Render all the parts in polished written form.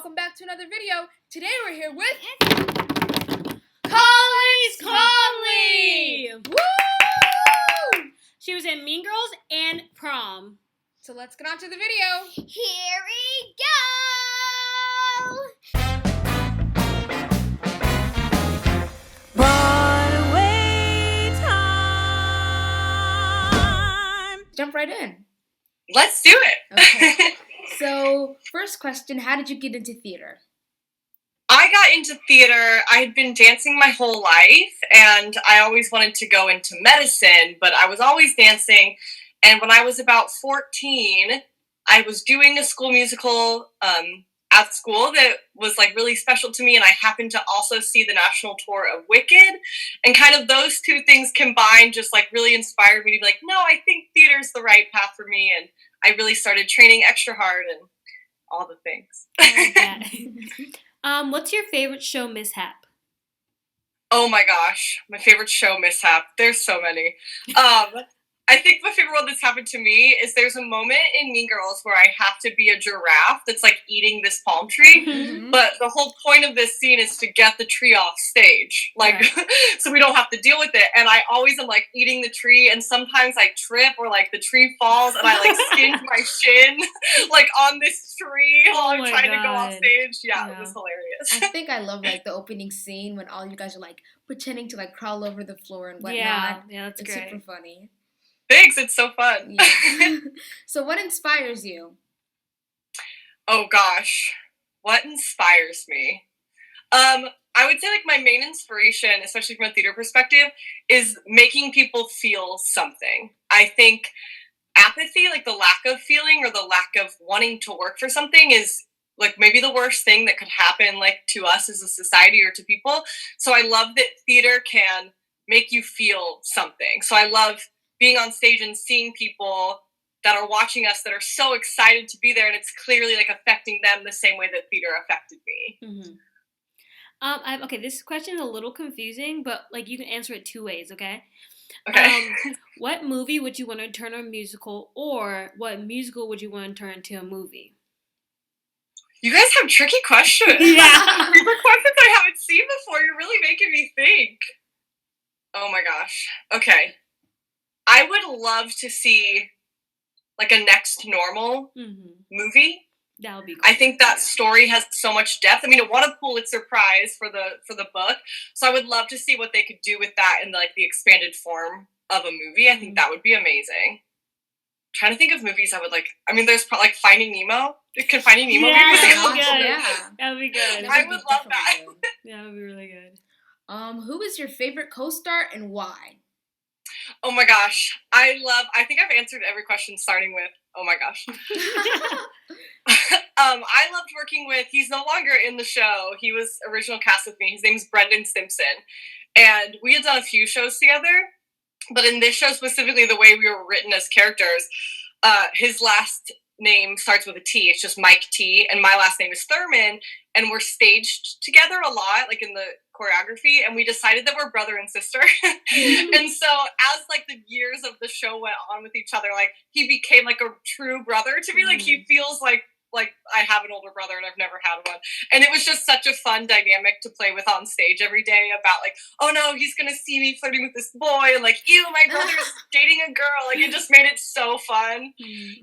welcome back to another video. Today we're here with Conley's Conley! Woo! She was in Mean Girls and Prom. So let's get on to the video. Here we go! Broadway time! Jump right in. Let's do it. Okay. So, first question, how did you get into theater? I got into theater. I had been dancing my whole life, and I always wanted to go into medicine, but I was always dancing. And when I was about 14, I was doing a school musical at school that was like really special to me, and I happened to also see the national tour of Wicked, and kind of those two things combined just like really inspired me to be like, no, I think theater's the right path for me, and I really started training extra hard and all the things. What's your favorite show mishap? Oh my gosh, my favorite show mishap. There's so many. I think my favorite one that's happened to me is there's a moment in Mean Girls where I have to be a giraffe that's like eating this palm tree. Mm-hmm. But the whole point of this scene is to get the tree off stage. Like, Right. so we don't have to deal with it. And I always am like eating the tree, and sometimes I trip or like the tree falls and I like skinch my shin like on this tree while I'm my trying to go off God. stage. Yeah, Yeah. it was hilarious. I think I love like the opening scene when all you guys are like pretending to like crawl over the floor and whatnot. Yeah, that's It's great. super funny. Thanks, it's so fun. Yeah. So what inspires you? Oh gosh, what inspires me? I would say like my main inspiration, especially from a theater perspective, is making people feel something. I think apathy, like the lack of feeling or the lack of wanting to work for something, is like maybe the worst thing that could happen like to us as a society or to people. So I love that theater can make you feel something. So I love being on stage and seeing people that are watching us that are so excited to be there, and it's clearly like affecting them the same way that theater affected me. Mm-hmm. Okay, this question is a little confusing, but like you can answer it two ways, okay? Okay. What movie would you want to turn a musical, or what musical would you want to turn into a movie? You guys have tricky questions. Yeah. These are questions I haven't seen before. You're really making me think. Oh my gosh. Okay. I would love to see like a Next Normal movie. That would be cool. I think that story has so much depth. I mean, it won a Pulitzer Prize for the book, so I would love to see what they could do with that in like the expanded form of a movie. I think that would be amazing. Trying to think of movies I would like. I mean, there's probably like Finding Nemo. Can Finding Nemo be a musical? Yeah. That would be good. I would love that. Yeah, that would be really good. Who is your favorite co-star and why? Oh my gosh. I think I've answered every question starting with, oh my gosh. I loved working with, he's no longer in the show. He was original cast with me. His name's Brendan Simpson. And we had done a few shows together. But in this show specifically, the way we were written as characters, his last name starts with a T. It's just Mike T. And my last name is Thurman. And we're staged together a lot, like in the choreography. And we decided that we're brother and sister. And so as like the years of the show went on with each other, like he became like a true brother to me. Like he feels like I have an older brother and I've never had one. And it was just such a fun dynamic to play with on stage every day about like, oh no, he's going to see me flirting with this boy. And like, ew, my brother's dating a girl. Like it just made it so fun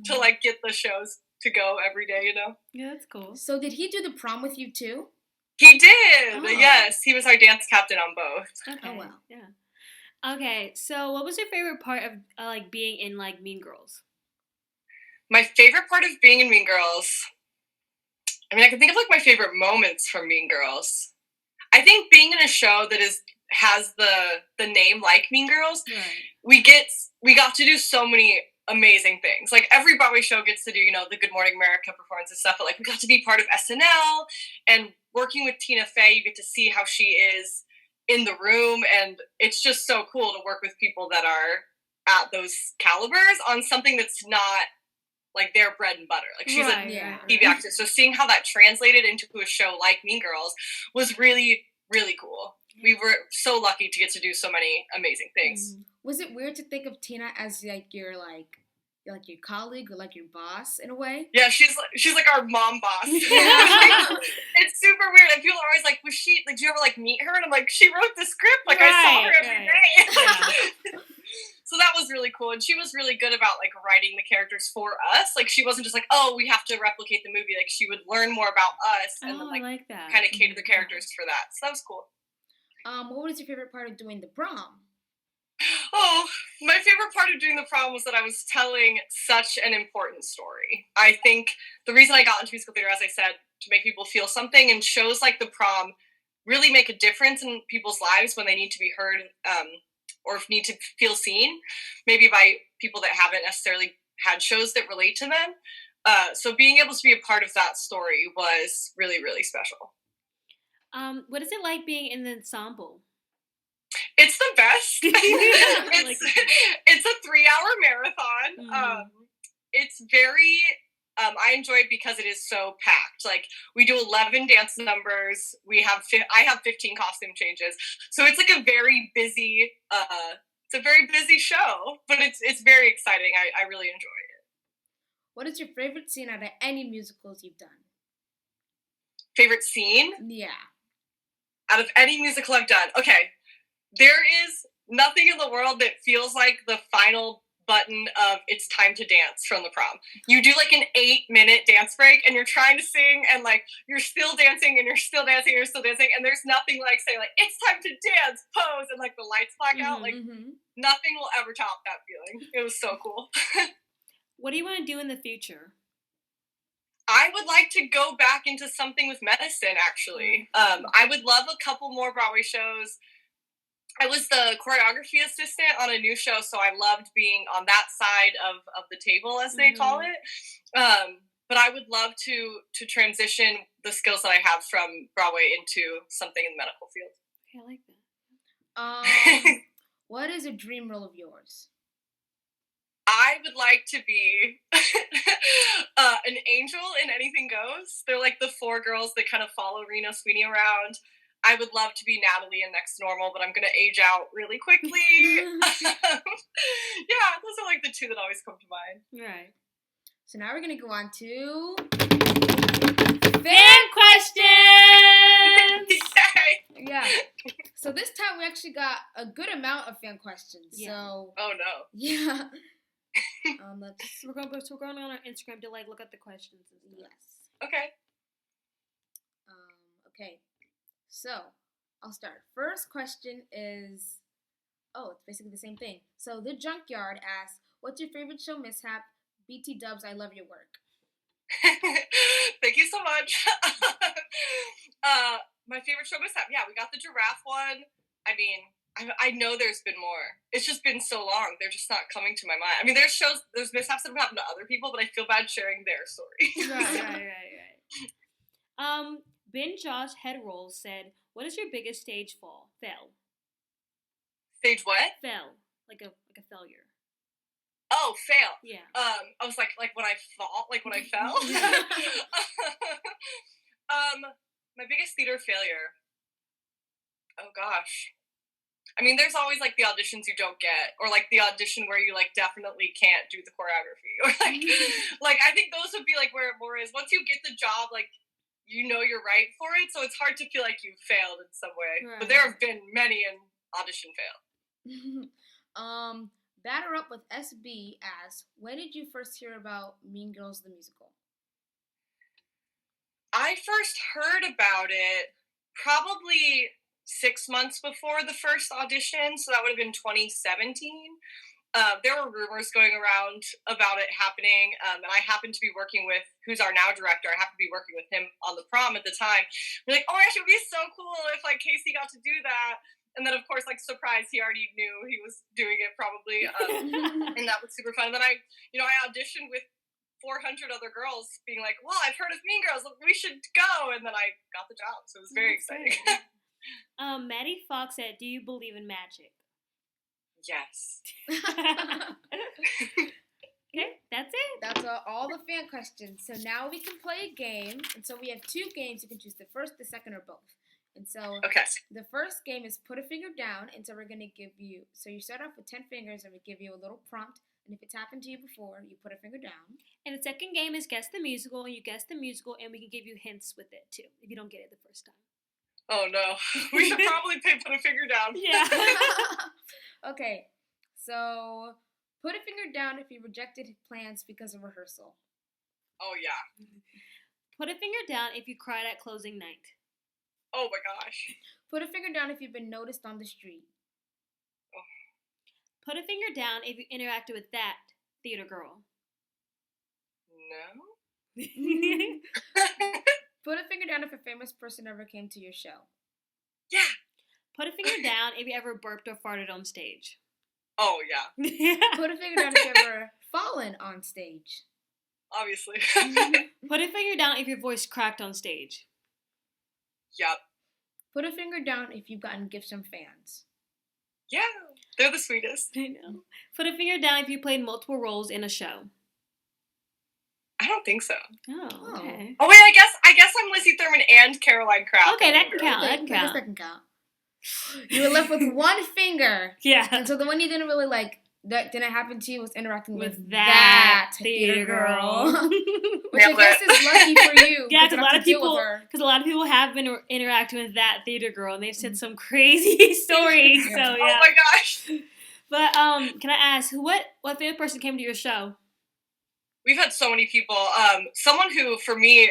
to like get the shows to go every day, you know? Yeah, that's cool. So did he do the prom with you too? He did. Oh. Yes. He was our dance captain on both. Okay. Oh, wow. Yeah. Okay, so what was your favorite part of like being in like Mean Girls? My favorite part of being in Mean Girls, I mean, I can think of like my favorite moments from Mean Girls. I think being in a show that has the name like Mean Girls, Right. we got to do so many amazing things. Like every Broadway show gets to do, you know, the Good Morning America performance and stuff, but like we got to be part of SNL, and working with Tina Fey, you get to see how she is in the room, and it's just so cool to work with people that are at those calibers on something that's not like their bread and butter. Like she's a TV actress. So seeing how that translated into a show like Mean Girls was really, really cool. We were so lucky to get to do so many amazing things. Was it weird to think of Tina as like your like like your colleague or like your boss in a way. Yeah, she's like our mom boss. Yeah. It's super weird. And people are always like, was she, like, do you ever, like, meet her? And I'm like, she wrote the script. Like, I saw her every day. So that was really cool. And she was really good about, like, writing the characters for us. Like, she wasn't just like, oh, we have to replicate the movie. Like, she would learn more about us and then, like that. kind of cater the characters for that. So that was cool. What was your favorite part of doing the prom? Oh, my favorite part of doing the prom was that I was telling such an important story. I think the reason I got into musical theater, as I said, to make people feel something, and shows like the prom really make a difference in people's lives when they need to be heard or need to feel seen, maybe by people that haven't necessarily had shows that relate to them. So being able to be a part of that story was really, really special. What is it like being in the ensemble? It's the best. It's a 3-hour marathon. It's very, I enjoy it because it is so packed. Like, we do 11 dance numbers. I have 15 costume changes. So it's like a very busy, show, but it's very exciting. I really enjoy it. What is your favorite scene out of any musicals you've done? Favorite scene? Yeah. Out of any musical I've done. Okay. There is nothing in the world that feels like the final button of "It's time to dance" from the prom. You do like an 8-minute dance break and you're trying to sing and like you're still dancing and you're still dancing and you're still dancing, and there's nothing like saying like "It's time to dance, pose," and like the lights black out. Like nothing will ever top that feeling. It was so cool. What do you want to do in the future? I would like to go back into something with medicine, actually. I would love a couple more Broadway shows. I was the choreography assistant on a new show, so I loved being on that side of the table, as they call it. But I would love to transition the skills that I have from Broadway into something in the medical field. Okay, I like that. What is a dream role of yours? I would like to be an angel in Anything Goes. They're like the 4 girls that kind of follow Reno Sweeney around. I would love to be Natalie in Next Normal, but I'm going to age out really quickly. Yeah, those are like the 2 that always come to mind. Right. So now we're going to go on to fan questions! Yeah. So this time we actually got a good amount of fan questions. Yeah. So. Oh no. Yeah. We're going on our Instagram to like look at the questions and stuff. Yes. Okay. Okay. So I'll start. First question is, it's basically the same thing. So the Junkyard asks, "What's your favorite show mishap?" BT Dubs, I love your work. Thank you so much. My favorite show mishap. Yeah, we got the giraffe one. I mean, I know there's been more. It's just been so long. They're just not coming to my mind. I mean, there's mishaps that have happened to other people, but I feel bad sharing their story. Right. Ben Josh Headroll said, "What is your biggest stage fail?" Stage what? Fail. Like a failure. Oh, fail. Yeah. I was like when I fall, like when I fell. My biggest theater failure. Oh gosh. I mean, there's always like the auditions you don't get, or like the audition where you like definitely can't do the choreography, or like I think those would be like where it more is. Once you get the job, like you know you're right for it, so it's hard to feel like you failed in some way. Right. But there have been many an audition fail. Batter Up with SB asks, "When did you first hear about Mean Girls the musical?" I first heard about it probably 6 months before the first audition, so that would have been 2017. There were rumors going around about it happening, and I happened to be working with, who's our now director, I happened to be working with him on the prom at the time. We're like, oh my gosh, it would be so cool if like Casey got to do that. And then of course, like, surprise, he already knew he was doing it probably, and that was super fun. And then I auditioned with 400 other girls being like, well, I've heard of Mean Girls, we should go, and then I got the job, so it was very exciting. Maddie Fox said, "Do you believe in magic?" Yes. Okay, that's it. That's all the fan questions. So now we can play a game, and so we have 2 games. You can choose the first, the second, or both. And so the first game is put a finger down, and so we're going to give you, so you start off with 10 fingers, and we give you a little prompt. And if it's happened to you before, you put a finger down. And the second game is Guess the Musical, and you guess the musical, and we can give you hints with it, too, if you don't get it the first time. Oh, no. We should probably put a finger down. Yeah. Okay, so put a finger down if you rejected plans because of rehearsal. Oh, yeah. Put a finger down if you cried at closing night. Oh, my gosh. Put a finger down if you've been noticed on the street. Put a finger down if you interacted with that theater girl. No? Put a finger down if a famous person ever came to your show. Yeah. Put a finger down if you ever burped or farted on stage. Oh, yeah. Put a finger down if you ever fallen on stage. Obviously. Put a finger down if your voice cracked on stage. Yep. Put a finger down if you've gotten gifts from fans. Yeah. They're the sweetest. I know. Put a finger down if you played multiple roles in a show. I don't think so. Oh, okay. Oh, wait, I guess I'm Lizzie Thurman and Caroline Kraft. Okay, that can count. I guess that can count. You were left with one finger. Yeah. And so the one you didn't really like, that didn't happen to you, was interacting with that theater girl. Which Nailed I guess it. is lucky for you. Yeah, because because a lot of people have been interacting with that theater girl, and they've said some crazy stories. Yeah. So yeah. Oh, my gosh. But can I ask what famous person came to your show? We've had so many people. Someone who, for me,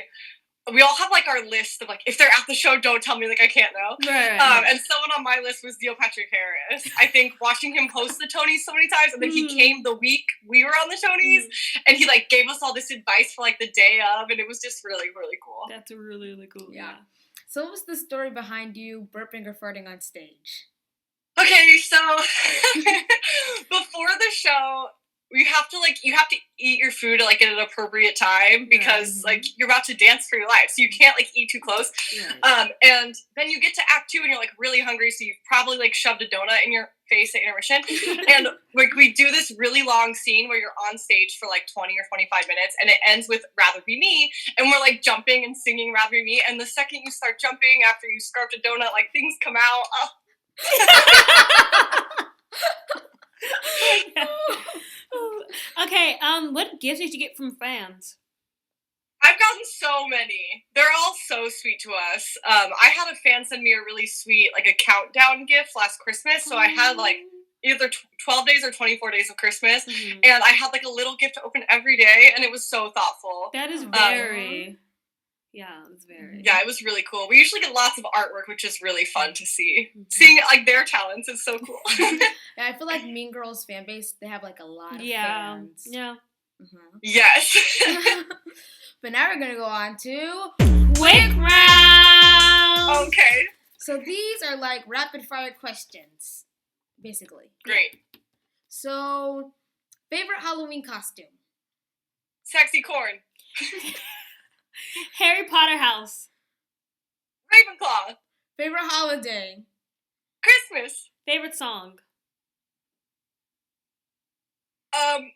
we all have, like, our list of, like, if they're at the show, don't tell me, like, I can't know. Right. And someone on my list was Neil Patrick Harris. I think watching him host the Tonys so many times, and then he came the week we were on the Tonys, and he, like, gave us all this advice for, like, the day of, and it was just really, really cool. That's really, really cool. Yeah. So what was the story behind you burping or farting on stage? Okay, so before the show, you have to eat your food like at an appropriate time because like you're about to dance for your life, so you can't like eat too close. Right. And then you get to act 2 and you're like really hungry, so you've probably like shoved a donut in your face at intermission. And like we do this really long scene where you're on stage for like 20 or 25 minutes, and it ends with "Rather Be Me," and we're like jumping and singing "Rather Be Me." And the second you start jumping after you scarfed a donut, like things come out. Okay, what gifts did you get from fans? I've gotten so many. They're all so sweet to us. I had a fan send me a really sweet, like, a countdown gift last Christmas. So I had, like, either 12 days or 24 days of Christmas. Mm-hmm. And I had, like, a little gift to open every day. And it was so thoughtful. That is very... Yeah, it's very... Yeah, it was really cool. We usually get lots of artwork, which is really fun to see. Seeing, like, their talents is so cool. Yeah, I feel like Mean Girls fan base, they have, like, a lot of fans. Yeah. Mm-hmm. Yes. But now we're going to go on to Quick Round! Okay. So these are, like, rapid-fire questions, basically. Great. So, favorite Halloween costume? Sexy corn. Harry Potter house. Ravenclaw. Favorite holiday? Christmas. Favorite song. Kick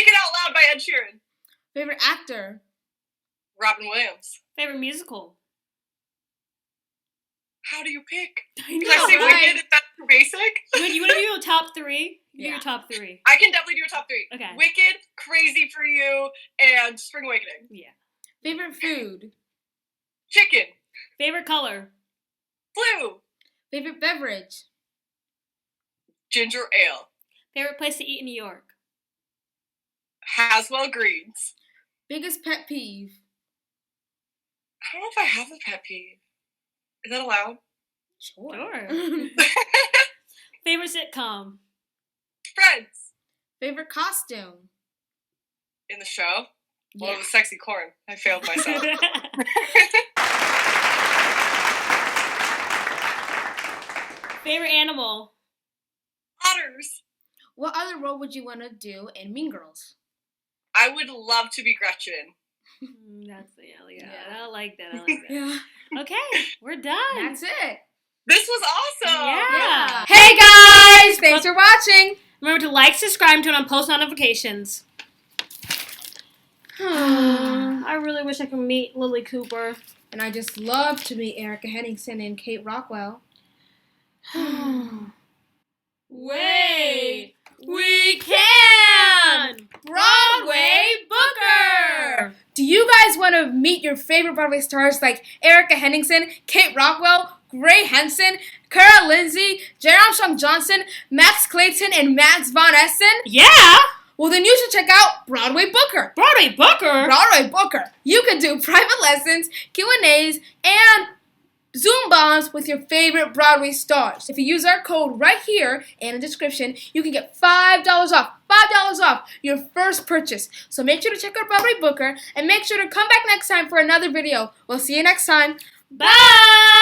It Out Loud by Ed Sheeran. Favorite actor? Robin Williams. Favorite musical. How do you pick? I Can I say right? Wicked if that's too basic? You want to do a top 3? Yeah. Your top 3. I can definitely do a top 3. Okay. Wicked, Crazy for You, and Spring Awakening. Yeah. Favorite food? Chicken. Favorite color. Blue. Favorite beverage? Ginger Ale. Favorite place to eat in New York. Haswell Greens. Biggest pet peeve? I don't know if I have a pet peeve. Is that allowed? Sure. Favorite sitcom. Friends. Favorite costume? In the show? Well, Yeah. it was Sexy Corn. I failed myself. Favorite animal. Otters. What other role would you want to do in Mean Girls? I would love to be Gretchen. That's yeah. Yeah. I like that. Yeah. Okay, we're done. That's it. This was awesome. Yeah. Hey guys! Thanks for watching! Remember to like, subscribe, turn on post notifications. I really wish I could meet Lily Cooper. And I just love to meet Erica Henningsen and Kate Rockwell. Wait. We can! Broadway Booker! Do you guys want to meet your favorite Broadway stars like Erica Henningsen, Kate Rockwell, Gray Henson, Cara Lindsay, J. Armstrong Johnson, Max Clayton, and Max Von Essen? Yeah! Well, then you should check out Broadway Booker. Broadway Booker? Broadway Booker. You can do private lessons, Q&As, and Zoom bombs with your favorite Broadway stars. If you use our code right here in the description, you can get $5 off. $5 off your first purchase. So make sure to check out Broadway Booker and make sure to come back next time for another video. We'll see you next time. Bye!